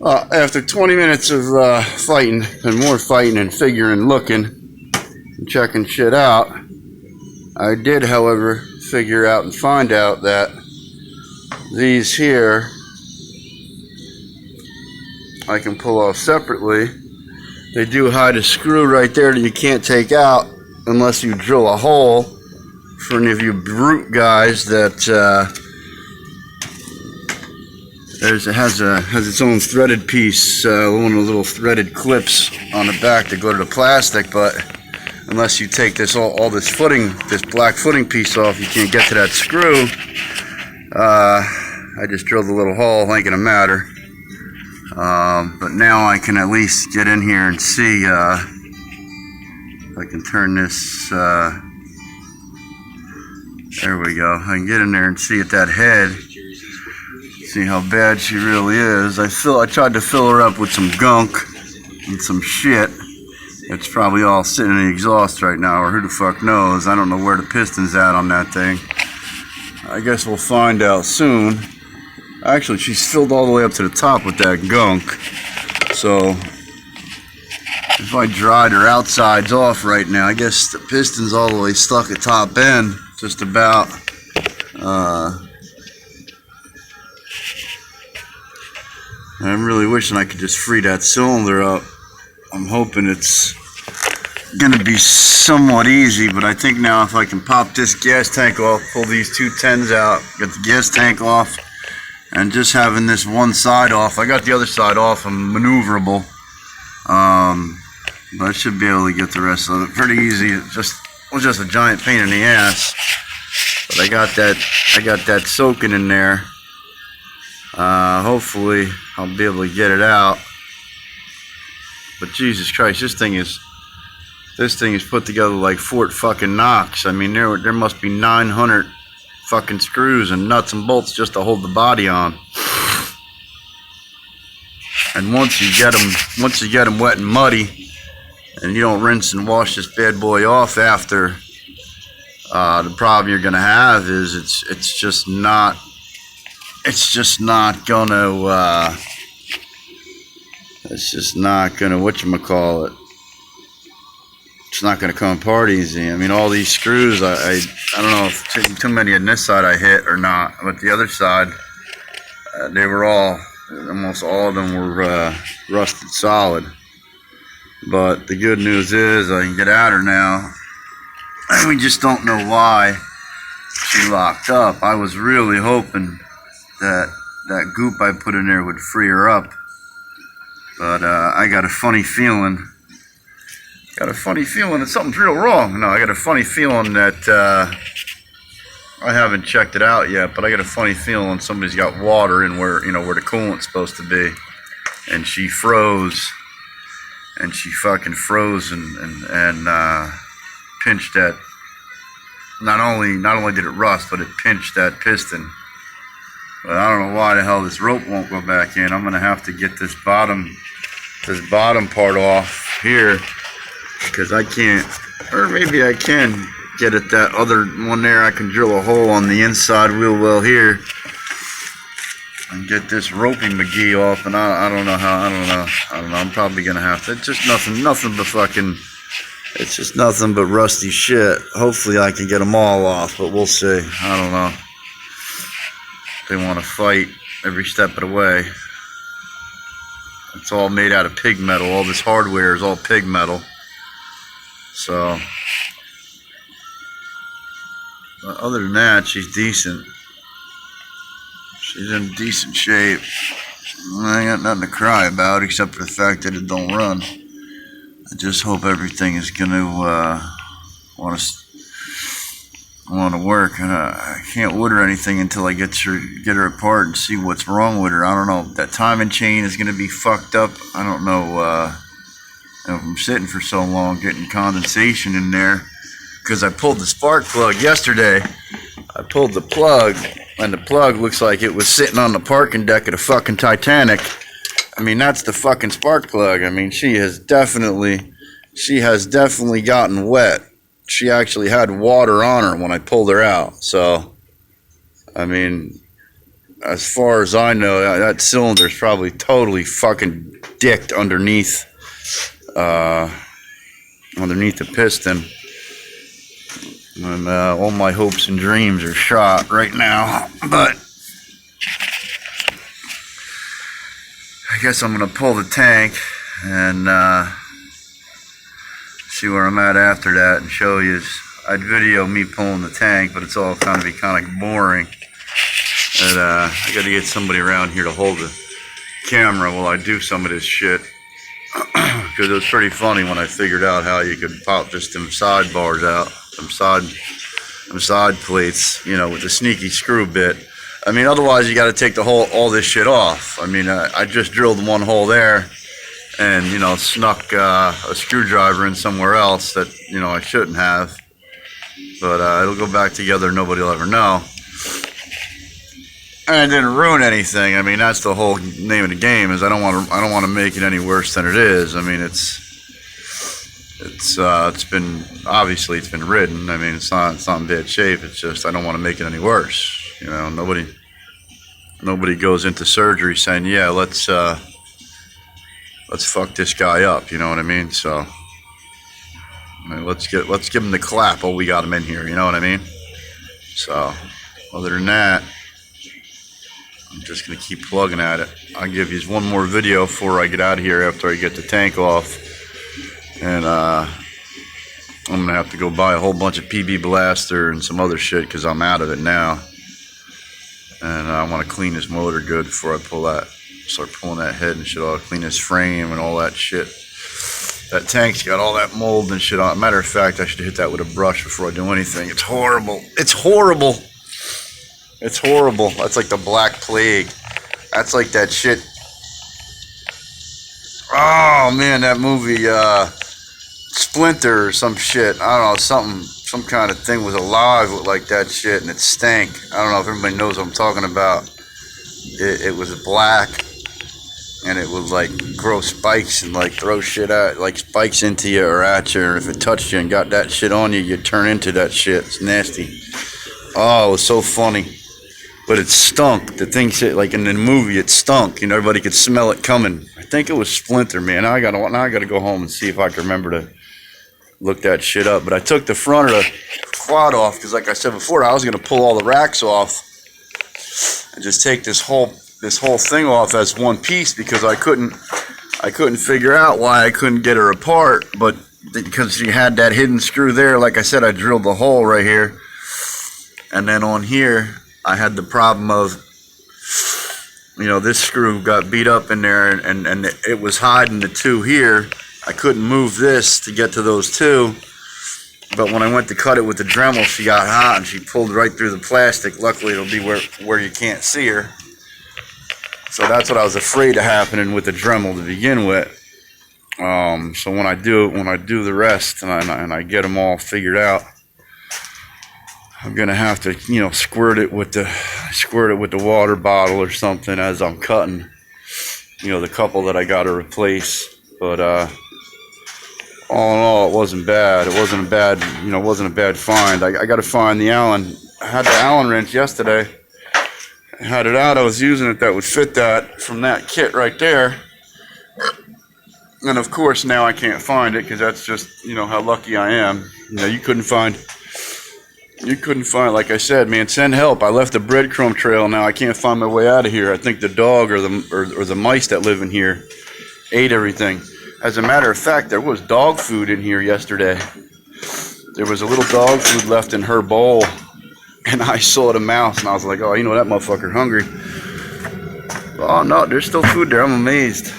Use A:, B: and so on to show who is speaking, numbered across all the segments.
A: After 20 minutes of fighting and more fighting and figuring, looking and checking shit out, I did, however, figure out and find out that these here I can pull off separately. They do hide a screw right there that you can't take out unless you drill a hole. For any of you brute guys that it has its own threaded piece, one of the little threaded clips on the back that go to the plastic, but unless you take this all this black footing piece off, you can't get to that screw. I just drilled a little hole, ain't gonna matter. But now I can at least get in here and see if I can turn this. There we go. I can get in there and see at that head. See how bad she really is. I tried to fill her up with some gunk and some shit. It's probably all sitting in the exhaust right now, or who the fuck knows. I don't know where the piston's at on that thing. I guess we'll find out soon. Actually, she's filled all the way up to the top with that gunk. So, if I dried her outsides off right now, I guess the piston's all the way stuck at top end, just about. I'm really wishing I could just free that cylinder up. I'm hoping it's gonna be somewhat easy, but I think now if I can pop this gas tank off, pull these two 10s out, get the gas tank off, and just having this one side off. I got the other side off and maneuverable, but I should be able to get the rest of it pretty easy. It was just a giant pain in the ass, but I got that soaking in there. Hopefully I'll be able to get it out. But Jesus Christ, this thing is put together like Fort fucking Knox. I mean, there must be 900 fucking screws and nuts and bolts just to hold the body on. And once you get them wet and muddy, and you don't rinse and wash this bad boy off after, the problem you're gonna have is it's just not gonna whatchamacallit. It's not gonna come apart easy. I mean, all these screws, I don't know if too many on this side I hit or not, but the other side, they were almost all of them were rusted solid. But the good news is I can get at her now. We just don't know why she locked up. I was really hoping that goop I put in there would free her up, but I got a funny feeling that something's real wrong. No, I got a funny feeling that I haven't checked it out yet, but I got a funny feeling somebody's got water in where the coolant's supposed to be, and she froze, and she fucking froze and pinched that. Not only did it rust, but it pinched that piston. But I don't know why the hell this rope won't go back in. I'm gonna have to get this bottom part off here, because I can't, or maybe I can get at that other one there. I can drill a hole on the inside wheel well here and get this roping McGee off. And I don't know how. I don't know. I'm probably gonna have to. It's just nothing but fucking. It's just nothing but rusty shit. Hopefully I can get them all off, but we'll see. I don't know. They want to fight every step of the way. It's all made out of pig metal. All this hardware is all pig metal. So, but other than that, she's decent. She's in decent shape. I ain't got nothing to cry about except for the fact that it don't run. I just hope everything is going to want to work, and I can't order anything until I get her apart and see what's wrong with her. I don't know. That timing chain is going to be fucked up. I don't know if I'm sitting for so long getting condensation in there, because I pulled the spark plug yesterday. I pulled the plug, and the plug looks like it was sitting on the parking deck of the fucking Titanic. I mean, that's the fucking spark plug. I mean, she has definitely gotten wet. She actually had water on her when I pulled her out. So, I mean, as far as I know, that cylinder is probably totally fucking dicked underneath the piston. And all my hopes and dreams are shot right now. But I guess I'm going to pull the tank and see where I'm at after that and show you. I'd video me pulling the tank, but it's all kind of boring. And I got to get somebody around here to hold the camera while I do some of this shit. Because it was pretty funny when I figured out how you could pop just them sidebars out, them side plates, you know, with the sneaky screw bit. I mean, otherwise you got to take all this shit off. I mean, I just drilled one hole there, and you know, snuck a screwdriver in somewhere else that you know I shouldn't have. But it'll go back together. Nobody will ever know. And it didn't ruin anything. I mean, that's the whole name of the game. Is I don't want to make it any worse than it is. I mean, it's been obviously it's been ridden. I mean, it's not in bad shape. It's just I don't want to make it any worse. You know, nobody goes into surgery saying, yeah, let's fuck this guy up. You know what I mean? So, I mean, let's give him the clap while we got him in here. You know what I mean? So, other than that, I'm just going to keep plugging at it. I'll give you one more video before I get out of here after I get the tank off. And I'm going to have to go buy a whole bunch of PB Blaster and some other shit because I'm out of it now. And I want to clean this motor good before I start pulling that head and shit. I'll clean this frame and all that shit. That tank's got all that mold and shit on it. Matter of fact, I should hit that with a brush before I do anything. It's horrible. It's horrible. It's horrible. That's like the Black Plague. That's like that shit. Oh man, that movie Splinter or some shit. I don't know, some kind of thing was alive with like that shit and it stank. I don't know if everybody knows what I'm talking about. It was black and it would like grow spikes and like throw shit out, like spikes into you or at you, or if it touched you and got that shit on you, you'd turn into that shit. It's nasty. Oh, it was so funny. But it stunk. The thing said, like in the movie, it stunk. You know, everybody could smell it coming. I think it was Splinter, man. Now I gotta go home and see if I can remember to look that shit up. But I took the front of the quad off because, like I said before, I was gonna pull all the racks off and just take this whole thing off as one piece because I couldn't figure out why I couldn't get her apart. But because she had that hidden screw there, like I said, I drilled the hole right here, and then on here I had the problem of, you know, this screw got beat up in there and it was hiding the two here. I couldn't move this to get to those two, but when I went to cut it with the Dremel, she got hot and she pulled right through the plastic. Luckily, it'll be where you can't see her. So that's what I was afraid of happening with the Dremel to begin with. So when I do the rest and I get them all figured out, I'm gonna have to, you know, squirt it with the water bottle or something as I'm cutting, you know, the couple that I got to replace. But all in all, it wasn't bad. It wasn't a bad find. I got to find the Allen. I had the Allen wrench yesterday. I had it out. I was using it that would fit that from that kit right there. And of course now I can't find it because that's just, you know, how lucky I am. You know, you couldn't find, like I said, man, send help. I left the breadcrumb trail. Now I can't find my way out of here. I think the dog or the mice that live in here ate everything. As a matter of fact, there was dog food in here yesterday. There was a little dog food left in her bowl, and I saw the mouse, and I was like, oh, you know, that motherfucker hungry. Oh, no, there's still food there. I'm amazed.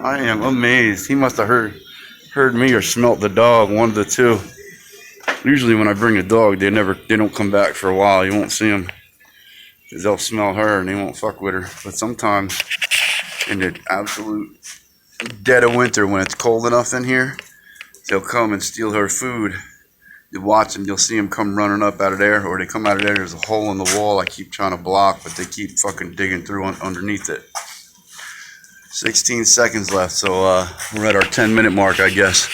A: I am amazed. He must have heard me or smelt the dog, one of the two. Usually when I bring a dog, they don't come back for a while. You won't see them because they'll smell her and they won't fuck with her. But sometimes in the absolute dead of winter when it's cold enough in here, they'll come and steal her food. You watch them, you'll see them come running up out of there, or they come out of there. There's a hole in the wall I keep trying to block, but they keep fucking digging through underneath it. 16 seconds left, so we're at our 10-minute mark, I guess.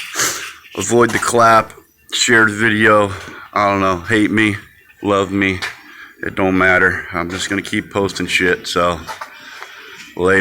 A: Avoid the clap. Share the video. I don't know. Hate me, love me. it don't matter. I'm just gonna keep posting shit, so later.